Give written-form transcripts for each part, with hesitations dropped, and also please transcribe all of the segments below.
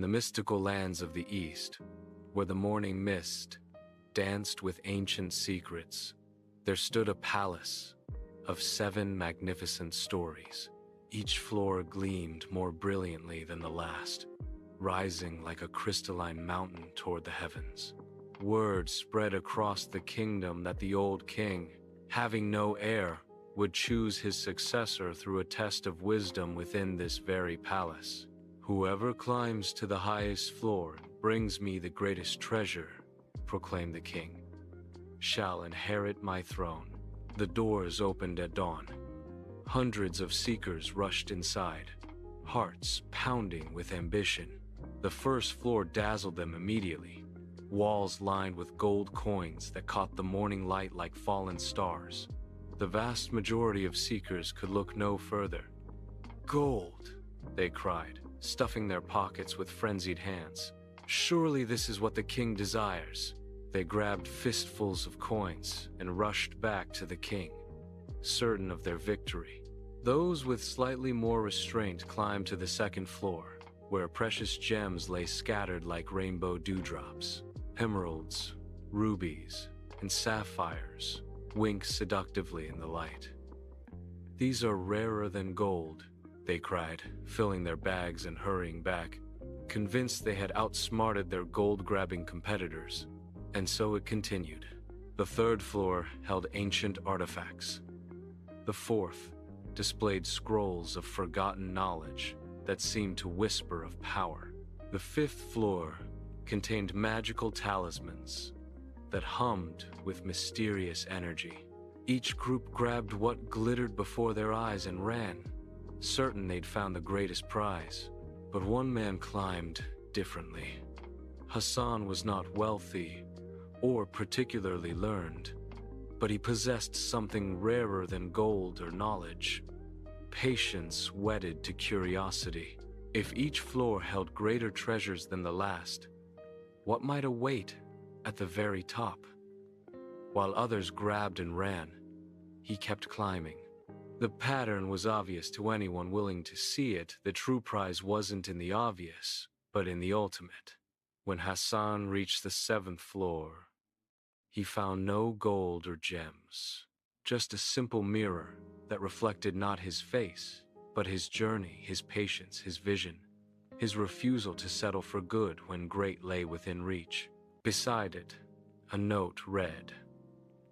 In the mystical lands of the East, where the morning mist danced with ancient secrets, there stood a palace of 7 magnificent stories. Each floor gleamed more brilliantly than the last, rising like a crystalline mountain toward the heavens. Word spread across the kingdom that the old king, having no heir, would choose his successor through a test of wisdom within this very palace. "Whoever climbs to the highest floor and brings me the greatest treasure," proclaimed the king, "shall inherit my throne." The doors opened at dawn. Hundreds of seekers rushed inside, hearts pounding with ambition. The first floor dazzled them immediately. Walls lined with gold coins that caught the morning light like fallen stars. The vast majority of seekers could look no further. "Gold!" they cried, stuffing their pockets with frenzied hands. "Surely this is what the king desires." They grabbed fistfuls of coins and rushed back to the king, certain of their victory. Those with slightly more restraint climbed to the second floor, where precious gems lay scattered like rainbow dewdrops. Emeralds, rubies, and sapphires winked seductively in the light. "These are rarer than gold," they cried, filling their bags and hurrying back, convinced they had outsmarted their gold-grabbing competitors. And so it continued. The third floor held ancient artifacts. The fourth displayed scrolls of forgotten knowledge that seemed to whisper of power. The fifth floor contained magical talismans that hummed with mysterious energy. Each group grabbed what glittered before their eyes and ran, certain they'd found the greatest prize. But one man climbed differently. Hassan was not wealthy or particularly learned, but he possessed something rarer than gold or knowledge: patience wedded to curiosity. If each floor held greater treasures than the last, what might await at the very top? While others grabbed and ran, he kept climbing. The pattern was obvious to anyone willing to see it. The true prize wasn't in the obvious, but in the ultimate. When Hassan reached the 7th floor, he found no gold or gems, just a simple mirror that reflected not his face, but his journey, his patience, his vision, his refusal to settle for good when great lay within reach. Beside it, a note read,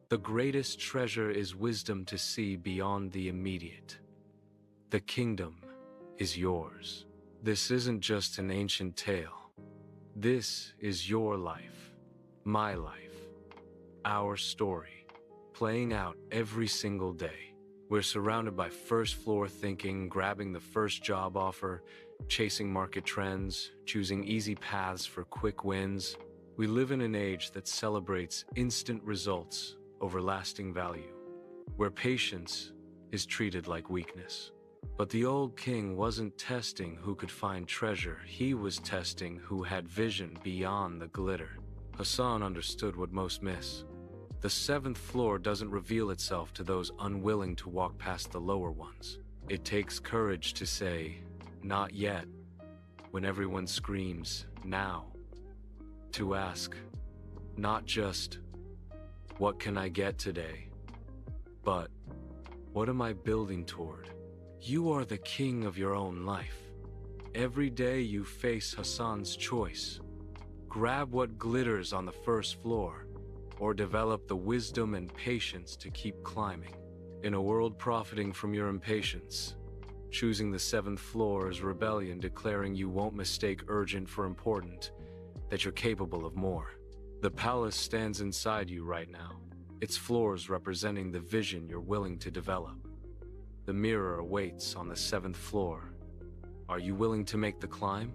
"The greatest treasure is wisdom to see beyond the immediate. The kingdom is yours." This isn't just an ancient tale. This is your life, my life, our story, playing out every single day. We're surrounded by first-floor thinking, grabbing the first job offer, chasing market trends, choosing easy paths for quick wins. We live in an age that celebrates instant results over lasting value, where patience is treated like weakness. But the old king wasn't testing who could find treasure, he was testing who had vision beyond the glitter. Hassan understood what most miss. The 7th floor doesn't reveal itself to those unwilling to walk past the lower ones. It takes courage to say, "Not yet," when everyone screams, "Now." To ask, not just, "What can I get today?" but, "What am I building toward?" You are the king of your own life. Every day you face Hassan's choice. Grab what glitters on the first floor, or develop the wisdom and patience to keep climbing. In a world profiting from your impatience, choosing the 7th floor is rebellion, declaring you won't mistake urgent for important, that you're capable of more. The palace stands inside you right now, its floors representing the vision you're willing to develop. The mirror awaits on the 7th floor. Are you willing to make the climb?